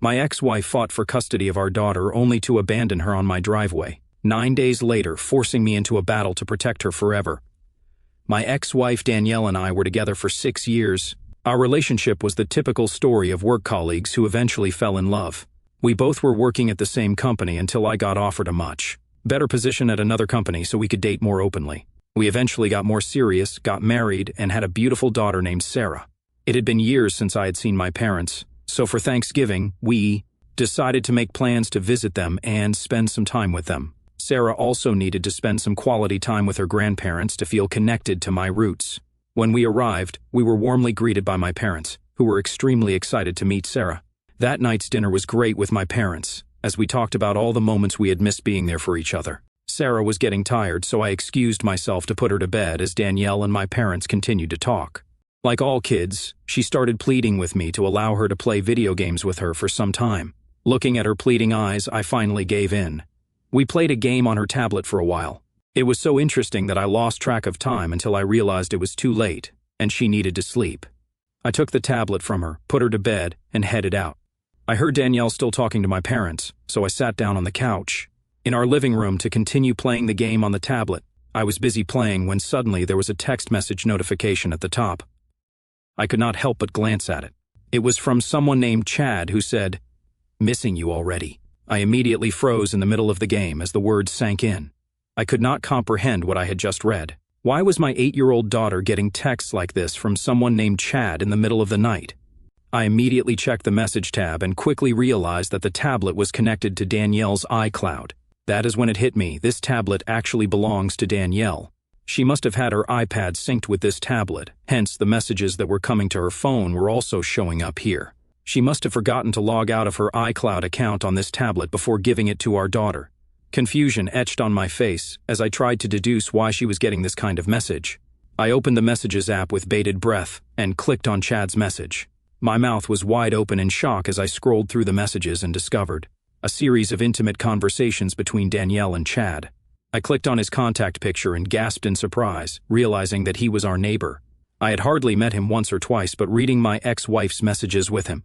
My ex-wife fought for custody of our daughter only to abandon her on my driveway, 9 days later forcing me into a battle to protect her forever. My ex-wife Danielle and I were together for 6 years. Our relationship was the typical story of work colleagues who eventually fell in love. We both were working at the same company until I got offered a much better position at another company so we could date more openly. We eventually got more serious, got married, and had a beautiful daughter named Sarah. It had been years since I had seen my parents, so for Thanksgiving, we decided to make plans to visit them and spend some time with them. Sarah also needed to spend some quality time with her grandparents to feel connected to my roots. When we arrived, we were warmly greeted by my parents, who were extremely excited to meet Sarah. That night's dinner was great with my parents, as we talked about all the moments we had missed being there for each other. Sarah was getting tired, so I excused myself to put her to bed as Danielle and my parents continued to talk. Like all kids, she started pleading with me to allow her to play video games with her for some time. Looking at her pleading eyes, I finally gave in. We played a game on her tablet for a while. It was so interesting that I lost track of time until I realized it was too late, and she needed to sleep. I took the tablet from her, put her to bed, and headed out. I heard Danielle still talking to my parents, so I sat down on the couch in our living room to continue playing the game on the tablet. I was busy playing when suddenly there was a text message notification at the top. I could not help but glance at it. It was from someone named Chad who said, "Missing you already." I immediately froze in the middle of the game as the words sank in. I could not comprehend what I had just read. Why was my 8-year-old daughter getting texts like this from someone named Chad in the middle of the night? I immediately checked the message tab and quickly realized that the tablet was connected to Danielle's iCloud. That is when it hit me. This tablet actually belongs to Danielle. She must have had her iPad synced with this tablet, hence the messages that were coming to her phone were also showing up here. She must have forgotten to log out of her iCloud account on this tablet before giving it to our daughter. Confusion etched on my face as I tried to deduce why she was getting this kind of message. I opened the Messages app with bated breath and clicked on Chad's message. My mouth was wide open in shock as I scrolled through the messages and discovered a series of intimate conversations between Danielle and Chad. I clicked on his contact picture and gasped in surprise, realizing that he was our neighbor. I had hardly met him once or twice, but reading my ex-wife's messages with him,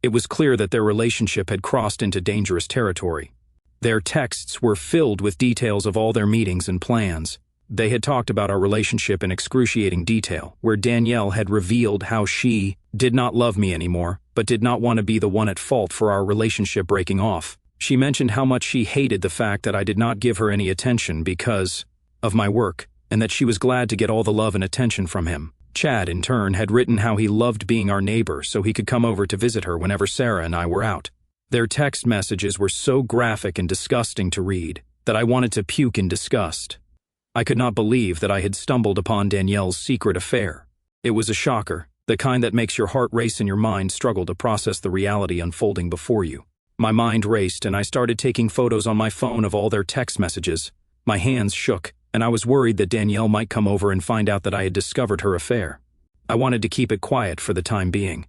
it was clear that their relationship had crossed into dangerous territory. Their texts were filled with details of all their meetings and plans. They had talked about our relationship in excruciating detail, where Danielle had revealed how she did not love me anymore, but did not want to be the one at fault for our relationship breaking off. She mentioned how much she hated the fact that I did not give her any attention because of my work, and that she was glad to get all the love and attention from him. Chad, in turn, had written how he loved being our neighbor so he could come over to visit her whenever Sarah and I were out. Their text messages were so graphic and disgusting to read that I wanted to puke in disgust. I could not believe that I had stumbled upon Danielle's secret affair. It was a shocker, the kind that makes your heart race and your mind struggle to process the reality unfolding before you. My mind raced and I started taking photos on my phone of all their text messages. My hands shook, and I was worried that Danielle might come over and find out that I had discovered her affair. I wanted to keep it quiet for the time being.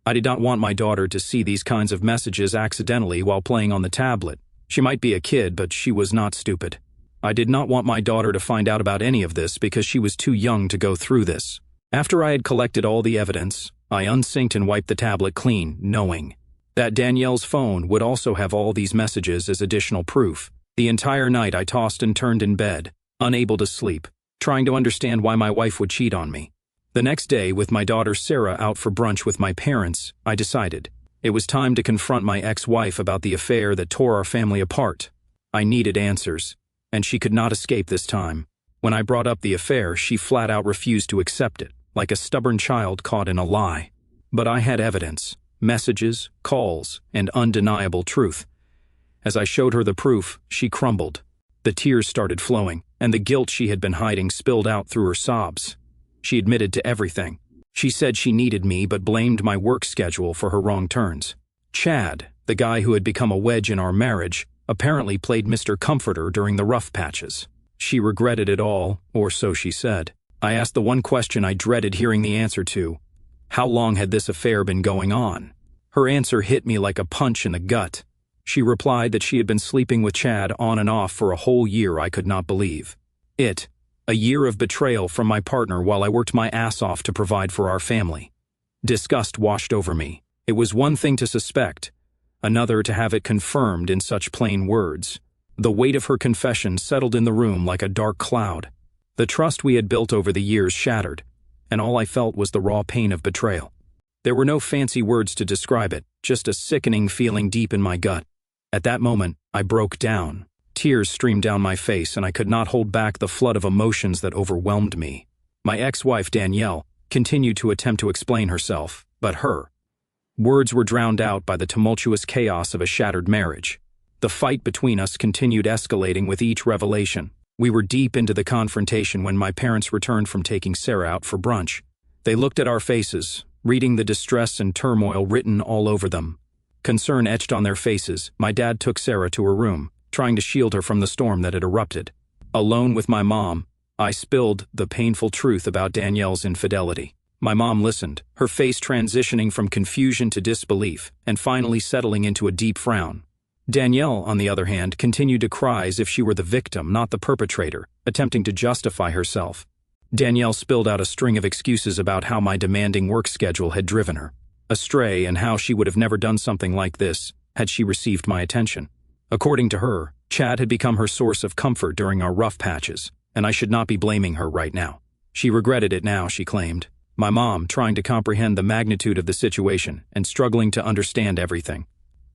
I did not want my daughter to see these kinds of messages accidentally while playing on the tablet. She might be a kid, but she was not stupid. I did not want my daughter to find out about any of this because she was too young to go through this. After I had collected all the evidence, I unsynced and wiped the tablet clean, knowing that Danielle's phone would also have all these messages as additional proof. The entire night I tossed and turned in bed, unable to sleep, trying to understand why my wife would cheat on me. The next day, with my daughter Sarah out for brunch with my parents, I decided it was time to confront my ex-wife about the affair that tore our family apart. I needed answers, and she could not escape this time. When I brought up the affair, she flat out refused to accept it, like a stubborn child caught in a lie. But I had evidence, messages, calls, and undeniable truth. As I showed her the proof, she crumbled. The tears started flowing, and the guilt she had been hiding spilled out through her sobs. She admitted to everything. She said she needed me but blamed my work schedule for her wrong turns. Chad, the guy who had become a wedge in our marriage, apparently played Mr. Comforter during the rough patches. She regretted it all, or so she said. I asked the one question I dreaded hearing the answer to. How long had this affair been going on? Her answer hit me like a punch in the gut. She replied that she had been sleeping with Chad on and off for a whole year. I could not believe it. A year of betrayal from my partner while I worked my ass off to provide for our family. Disgust washed over me. It was one thing to suspect, another to have it confirmed in such plain words. The weight of her confession settled in the room like a dark cloud. The trust we had built over the years shattered, and all I felt was the raw pain of betrayal. There were no fancy words to describe it, just a sickening feeling deep in my gut. At that moment, I broke down. Tears streamed down my face, and I could not hold back the flood of emotions that overwhelmed me. My ex-wife, Danielle, continued to attempt to explain herself, but her words were drowned out by the tumultuous chaos of a shattered marriage. The fight between us continued escalating with each revelation. We were deep into the confrontation when my parents returned from taking Sarah out for brunch. They looked at our faces, reading the distress and turmoil written all over them. Concern etched on their faces, my dad took Sarah to her room, trying to shield her from the storm that had erupted. Alone with my mom, I spilled the painful truth about Danielle's infidelity. My mom listened, her face transitioning from confusion to disbelief, and finally settling into a deep frown. Danielle, on the other hand, continued to cry as if she were the victim, not the perpetrator, attempting to justify herself. Danielle spilled out a string of excuses about how my demanding work schedule had driven her astray and how she would have never done something like this had she received my attention. According to her, Chad had become her source of comfort during our rough patches, and I should not be blaming her right now. She regretted it now, she claimed. My mom, trying to comprehend the magnitude of the situation and struggling to understand everything,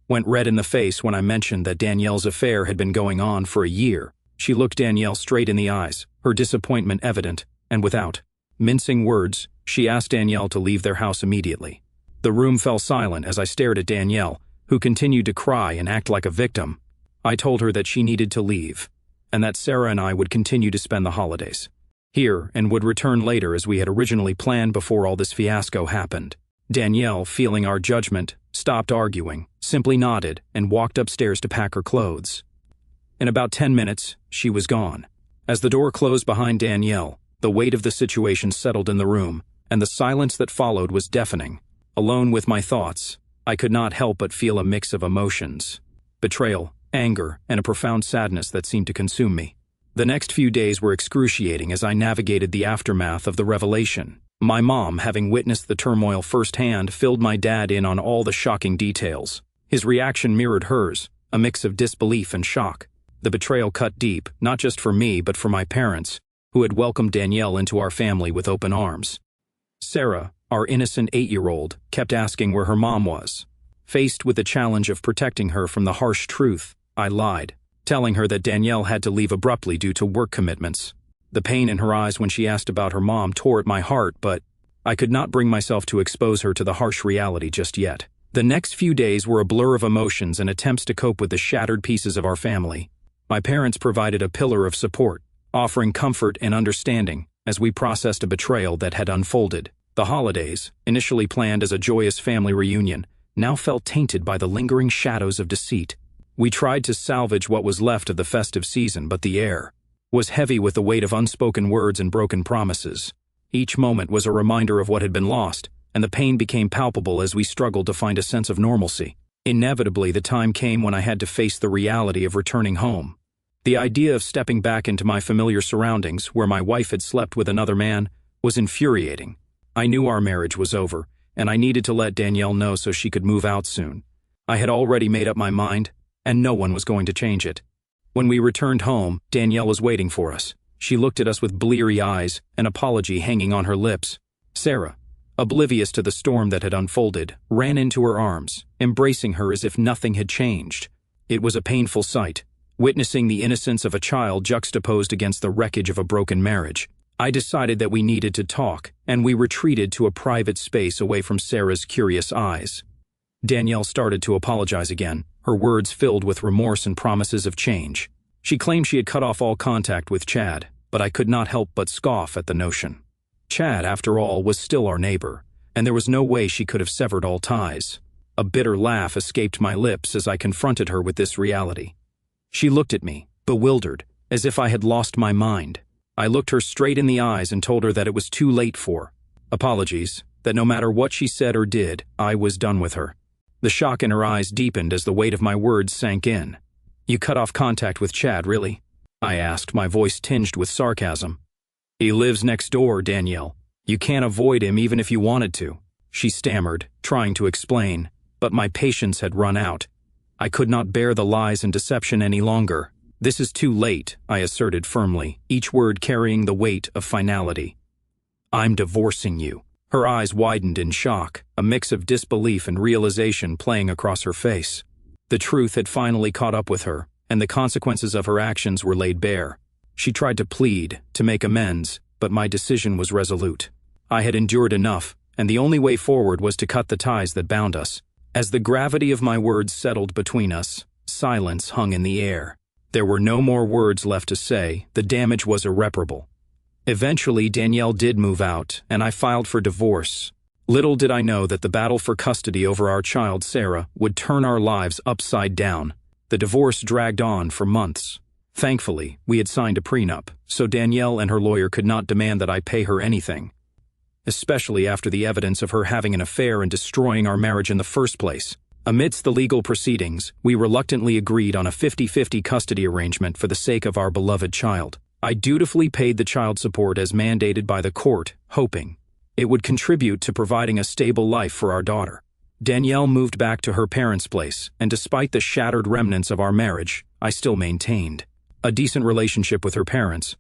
went red in the face when I mentioned that Danielle's affair had been going on for a year. She looked Danielle straight in the eyes, her disappointment evident, and without mincing words, she asked Danielle to leave their house immediately. The room fell silent as I stared at Danielle, who continued to cry and act like a victim. I told her that she needed to leave, and that Sarah and I would continue to spend the holidays here and would return later as we had originally planned before all this fiasco happened. Danielle, feeling our judgment, stopped arguing, simply nodded, and walked upstairs to pack her clothes. In about 10 minutes, she was gone. As the door closed behind Danielle, the weight of the situation settled in the room, and the silence that followed was deafening. Alone with my thoughts, I could not help but feel a mix of emotions: betrayal, anger, and a profound sadness that seemed to consume me. The next few days were excruciating as I navigated the aftermath of the revelation. My mom, having witnessed the turmoil firsthand, filled my dad in on all the shocking details. His reaction mirrored hers, a mix of disbelief and shock. The betrayal cut deep, not just for me but for my parents, who had welcomed Danielle into our family with open arms. Sarah, our innocent 8-year-old, kept asking where her mom was. Faced with the challenge of protecting her from the harsh truth, I lied, telling her that Danielle had to leave abruptly due to work commitments. The pain in her eyes when she asked about her mom tore at my heart, but I could not bring myself to expose her to the harsh reality just yet. The next few days were a blur of emotions and attempts to cope with the shattered pieces of our family. My parents provided a pillar of support, offering comfort and understanding as we processed a betrayal that had unfolded. The holidays, initially planned as a joyous family reunion, now felt tainted by the lingering shadows of deceit. We tried to salvage what was left of the festive season, but the air was heavy with the weight of unspoken words and broken promises. Each moment was a reminder of what had been lost, and the pain became palpable as we struggled to find a sense of normalcy. Inevitably, the time came when I had to face the reality of returning home. The idea of stepping back into my familiar surroundings, where my wife had slept with another man, was infuriating. I knew our marriage was over, and I needed to let Danielle know so she could move out soon. I had already made up my mind, and no one was going to change it. When we returned home, Danielle was waiting for us. She looked at us with bleary eyes, an apology hanging on her lips. Sarah, oblivious to the storm that had unfolded, ran into her arms, embracing her as if nothing had changed. It was a painful sight, witnessing the innocence of a child juxtaposed against the wreckage of a broken marriage. I decided that we needed to talk, and we retreated to a private space away from Sarah's curious eyes. Danielle started to apologize again, her words filled with remorse and promises of change. She claimed she had cut off all contact with Chad, but I could not help but scoff at the notion. Chad, after all, was still our neighbor, and there was no way she could have severed all ties. A bitter laugh escaped my lips as I confronted her with this reality. She looked at me, bewildered, as if I had lost my mind. I looked her straight in the eyes and told her that it was too late for apologies, that no matter what she said or did, I was done with her. The shock in her eyes deepened as the weight of my words sank in. "You cut off contact with Chad, really?" I asked, my voice tinged with sarcasm. "He lives next door, Danielle. You can't avoid him even if you wanted to," she stammered, trying to explain, but my patience had run out, I could not bear the lies and deception any longer. "This is too late," I asserted firmly, each word carrying the weight of finality. "I'm divorcing you." Her eyes widened in shock, a mix of disbelief and realization playing across her face. The truth had finally caught up with her, and the consequences of her actions were laid bare. She tried to plead, to make amends, but my decision was resolute. I had endured enough, and the only way forward was to cut the ties that bound us. As the gravity of my words settled between us, silence hung in the air. There were no more words left to say. The damage was irreparable. Eventually, Danielle did move out, and I filed for divorce. Little did I know that the battle for custody over our child, Sarah, would turn our lives upside down. The divorce dragged on for months. Thankfully, we had signed a prenup, so Danielle and her lawyer could not demand that I pay her anything, especially after the evidence of her having an affair and destroying our marriage in the first place. Amidst the legal proceedings, we reluctantly agreed on a 50-50 custody arrangement for the sake of our beloved child. I dutifully paid the child support as mandated by the court, hoping it would contribute to providing a stable life for our daughter. Danielle moved back to her parents' place, and despite the shattered remnants of our marriage, I still maintained a decent relationship with her parents.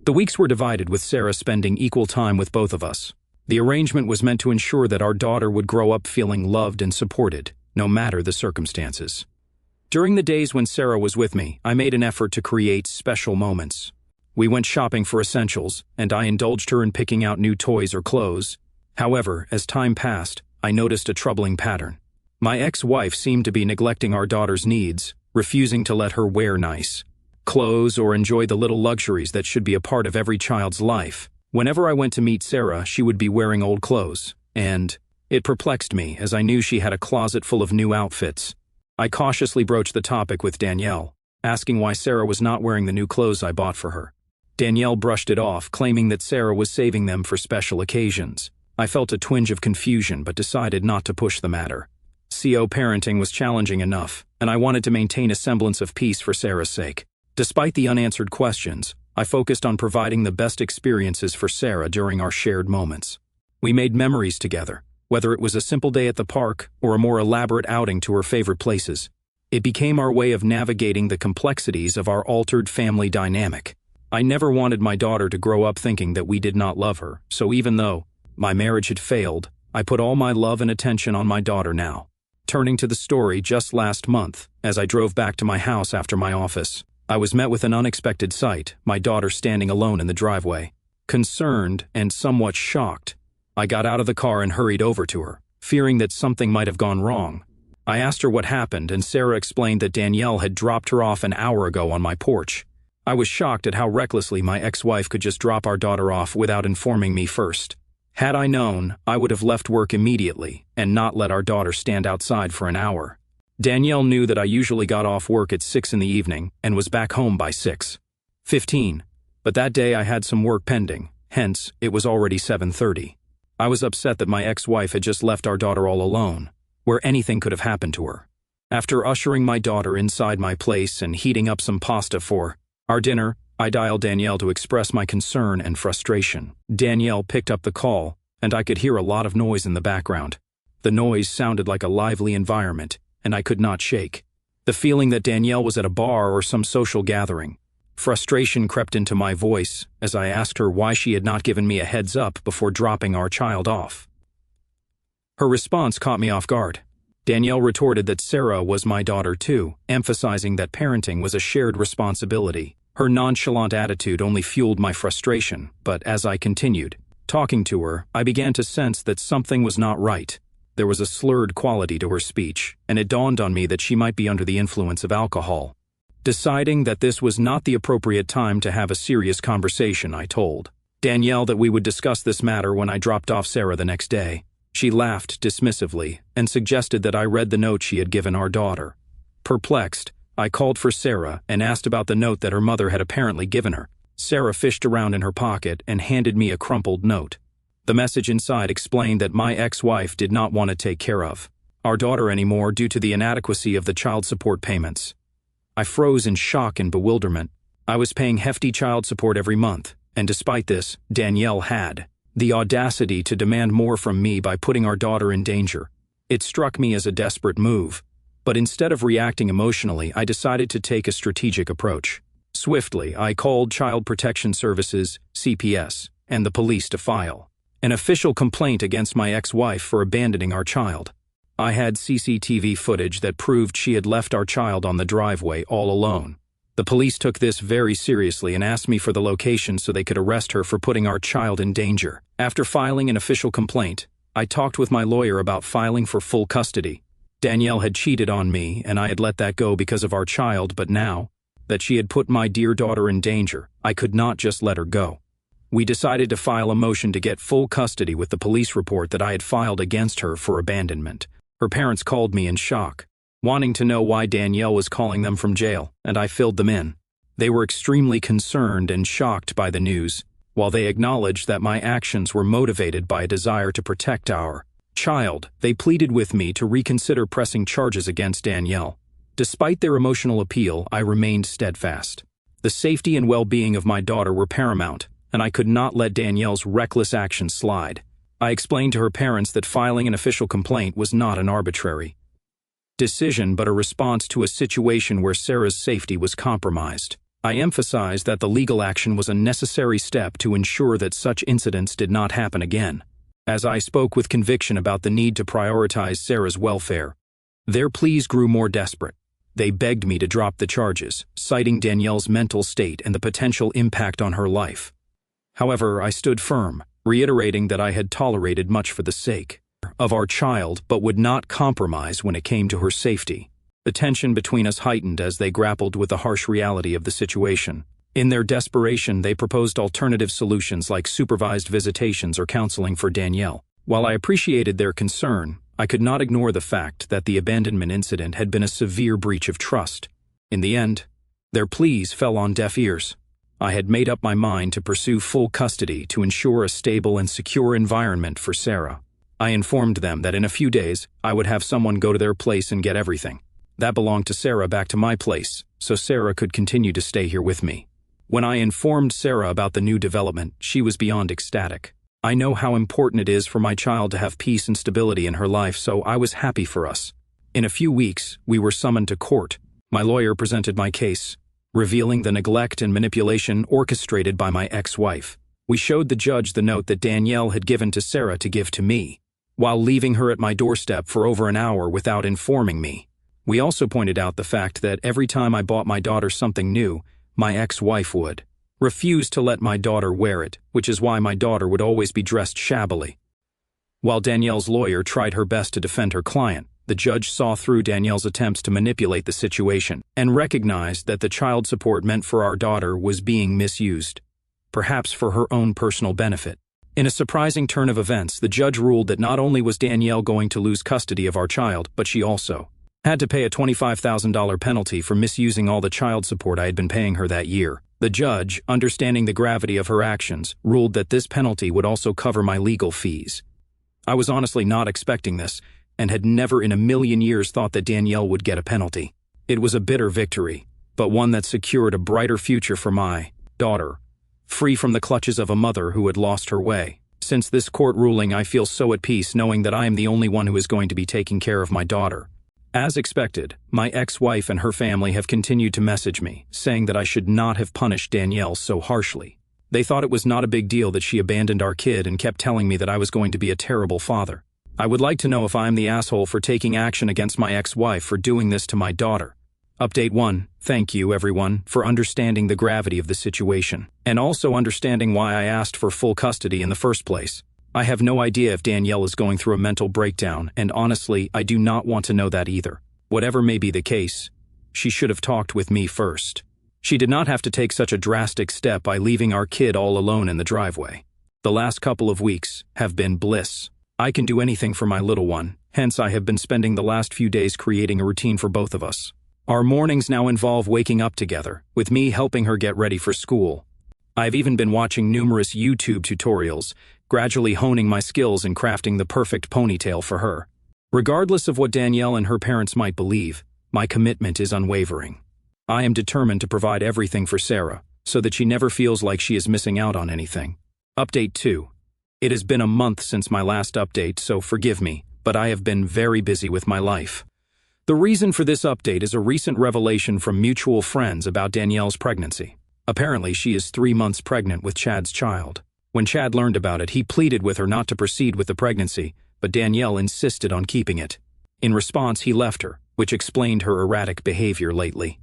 The weeks were divided, with Sarah spending equal time with both of us. The arrangement was meant to ensure that our daughter would grow up feeling loved and supported, no matter the circumstances. During the days when Sarah was with me, I made an effort to create special moments. We went shopping for essentials, and I indulged her in picking out new toys or clothes. However, as time passed, I noticed a troubling pattern. My ex-wife seemed to be neglecting our daughter's needs, refusing to let her wear nice clothes or enjoy the little luxuries that should be a part of every child's life. Whenever I went to meet Sarah, she would be wearing old clothes, and it perplexed me, as I knew she had a closet full of new outfits. I cautiously broached the topic with Danielle, asking why Sarah was not wearing the new clothes I bought for her. Danielle brushed it off, claiming that Sarah was saving them for special occasions. I felt a twinge of confusion, but decided not to push the matter. Co-parenting was challenging enough, and I wanted to maintain a semblance of peace for Sarah's sake. Despite the unanswered questions, I focused on providing the best experiences for Sarah during our shared moments. We made memories together, whether it was a simple day at the park or a more elaborate outing to her favorite places. It became our way of navigating the complexities of our altered family dynamic. I never wanted my daughter to grow up thinking that we did not love her, so even though my marriage had failed, I put all my love and attention on my daughter now. Turning to the story, just last month, as I drove back to my house after my office, I was met with an unexpected sight: my daughter standing alone in the driveway. Concerned and somewhat shocked, I got out of the car and hurried over to her, fearing that something might have gone wrong. I asked her what happened, and Sarah explained that Danielle had dropped her off an hour ago on my porch. I was shocked at how recklessly my ex-wife could just drop our daughter off without informing me first. Had I known, I would have left work immediately and not let our daughter stand outside for an hour. Danielle knew that I usually got off work at 6 in the evening and was back home by 6:15, but that day I had some work pending, hence it was already 7:30. I was upset that my ex-wife had just left our daughter all alone, where anything could have happened to her. After ushering my daughter inside my place and heating up some pasta for our dinner, I dialed Danielle to express my concern and frustration. Danielle picked up the call, and I could hear a lot of noise in the background. The noise sounded like a lively environment, and I could not shake the feeling that Danielle was at a bar or some social gathering. Frustration crept into my voice as I asked her why she had not given me a heads up before dropping our child off. Her response caught me off guard. Danielle retorted that Sarah was my daughter too, emphasizing that parenting was a shared responsibility. Her nonchalant attitude only fueled my frustration, but as I continued talking to her, I began to sense that something was not right. There was a slurred quality to her speech, and it dawned on me that she might be under the influence of alcohol. Deciding that this was not the appropriate time to have a serious conversation, I told Danielle that we would discuss this matter when I dropped off Sarah the next day. She laughed dismissively and suggested that I read the note she had given our daughter. Perplexed, I called for Sarah and asked about the note that her mother had apparently given her. Sarah fished around in her pocket and handed me a crumpled note. The message inside explained that my ex-wife did not want to take care of our daughter anymore due to the inadequacy of the child support payments. I froze in shock and bewilderment. I was paying hefty child support every month, and despite this, Danielle had the audacity to demand more from me by putting our daughter in danger. It struck me as a desperate move. But instead of reacting emotionally, I decided to take a strategic approach. Swiftly, I called Child Protection Services, CPS, and the police to file an official complaint against my ex-wife for abandoning our child. I had CCTV footage that proved she had left our child on the driveway all alone. The police took this very seriously and asked me for the location so they could arrest her for putting our child in danger. After filing an official complaint, I talked with my lawyer about filing for full custody. Danielle had cheated on me, and I had let that go because of our child, but now that she had put my dear daughter in danger, I could not just let her go. We decided to file a motion to get full custody with the police report that I had filed against her for abandonment. Her parents called me in shock, wanting to know why Danielle was calling them from jail, and I filled them in. They were extremely concerned and shocked by the news. While they acknowledged that my actions were motivated by a desire to protect our child, they pleaded with me to reconsider pressing charges against Danielle. Despite their emotional appeal, I remained steadfast. The safety and well-being of my daughter were paramount, and I could not let Danielle's reckless actions slide. I explained to her parents that filing an official complaint was not an arbitrary decision but a response to a situation where Sarah's safety was compromised. I emphasized that the legal action was a necessary step to ensure that such incidents did not happen again. As I spoke with conviction about the need to prioritize Sarah's welfare, their pleas grew more desperate. They begged me to drop the charges, citing Danielle's mental state and the potential impact on her life. However, I stood firm, reiterating that I had tolerated much for the sake of our child but would not compromise when it came to her safety. The tension between us heightened as they grappled with the harsh reality of the situation. In their desperation, they proposed alternative solutions like supervised visitations or counseling for Danielle. While I appreciated their concern, I could not ignore the fact that the abandonment incident had been a severe breach of trust. In the end, their pleas fell on deaf ears. I had made up my mind to pursue full custody to ensure a stable and secure environment for Sarah. I informed them that in a few days, I would have someone go to their place and get everything that belonged to Sarah back to my place, so Sarah could continue to stay here with me. When I informed Sarah about the new development, she was beyond ecstatic. I know how important it is for my child to have peace and stability in her life, so I was happy for us. In a few weeks, we were summoned to court. My lawyer presented my case, revealing the neglect and manipulation orchestrated by my ex-wife. We showed the judge the note that Danielle had given to Sarah to give to me, while leaving her at my doorstep for over an hour without informing me. We also pointed out the fact that every time I bought my daughter something new, my ex-wife would refuse to let my daughter wear it, which is why my daughter would always be dressed shabbily. While Danielle's lawyer tried her best to defend her client, the judge saw through Danielle's attempts to manipulate the situation and recognized that the child support meant for our daughter was being misused, perhaps for her own personal benefit. In a surprising turn of events, the judge ruled that not only was Danielle going to lose custody of our child, but she also had to pay a $25,000 penalty for misusing all the child support I had been paying her that year. The judge, understanding the gravity of her actions, ruled that this penalty would also cover my legal fees. I was honestly not expecting this, and had never in a million years thought that Danielle would get a penalty. It was a bitter victory, but one that secured a brighter future for my daughter, free from the clutches of a mother who had lost her way. Since this court ruling, I feel so at peace knowing that I am the only one who is going to be taking care of my daughter. As expected, my ex-wife and her family have continued to message me, saying that I should not have punished Danielle so harshly. They thought it was not a big deal that she abandoned our kid and kept telling me that I was going to be a terrible father. I would like to know if I am the asshole for taking action against my ex-wife for doing this to my daughter. Update 1. Thank you, everyone, for understanding the gravity of the situation, and also understanding why I asked for full custody in the first place. I have no idea if Danielle is going through a mental breakdown, and honestly, I do not want to know that either. Whatever may be the case, she should have talked with me first. She did not have to take such a drastic step by leaving our kid all alone in the driveway. The last couple of weeks have been bliss. I can do anything for my little one, hence I have been spending the last few days creating a routine for both of us. Our mornings now involve waking up together, with me helping her get ready for school. I've even been watching numerous YouTube tutorials, gradually honing my skills in crafting the perfect ponytail for her. Regardless of what Danielle and her parents might believe, my commitment is unwavering. I am determined to provide everything for Sarah, so that she never feels like she is missing out on anything. Update 2. It has been a month since my last update, so forgive me, but I have been very busy with my life. The reason for this update is a recent revelation from mutual friends about Danielle's pregnancy. Apparently, she is 3 months pregnant with Chad's child. When Chad learned about it, he pleaded with her not to proceed with the pregnancy, but Danielle insisted on keeping it. In response, he left her, which explained her erratic behavior lately.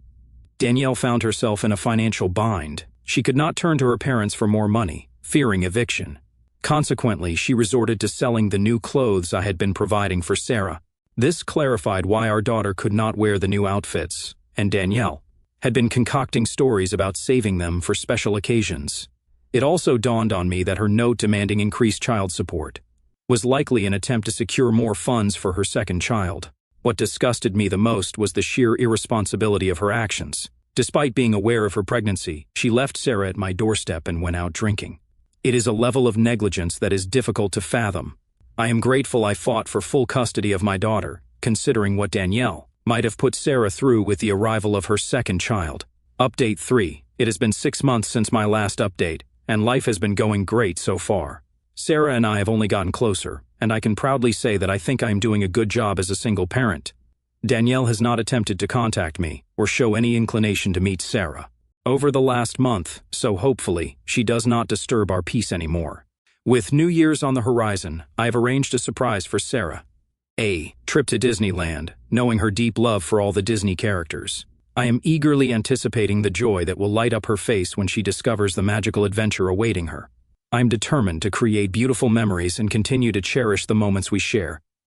Danielle found herself in a financial bind. She could not turn to her parents for more money, fearing eviction. Consequently, she resorted to selling the new clothes I had been providing for Sarah. This clarified why our daughter could not wear the new outfits, and Danielle had been concocting stories about saving them for special occasions. It also dawned on me that her note demanding increased child support was likely an attempt to secure more funds for her second child. What disgusted me the most was the sheer irresponsibility of her actions. Despite being aware of her pregnancy, she left Sarah at my doorstep and went out drinking. It is a level of negligence that is difficult to fathom. I am grateful I fought for full custody of my daughter, considering what Danielle might have put Sarah through with the arrival of her second child. Update 3. It has been 6 months since my last update, and life has been going great so far. Sarah and I have only gotten closer, and I can proudly say that I think I am doing a good job as a single parent. Danielle has not attempted to contact me or show any inclination to meet Sarah over the last month, so hopefully she does not disturb our peace anymore. With New Year's on the horizon, I have arranged a surprise for Sarah. A trip to Disneyland, knowing her deep love for all the Disney characters. I am eagerly anticipating the joy that will light up her face when she discovers the magical adventure awaiting her. I'm determined to create beautiful memories and continue to cherish the moments we share.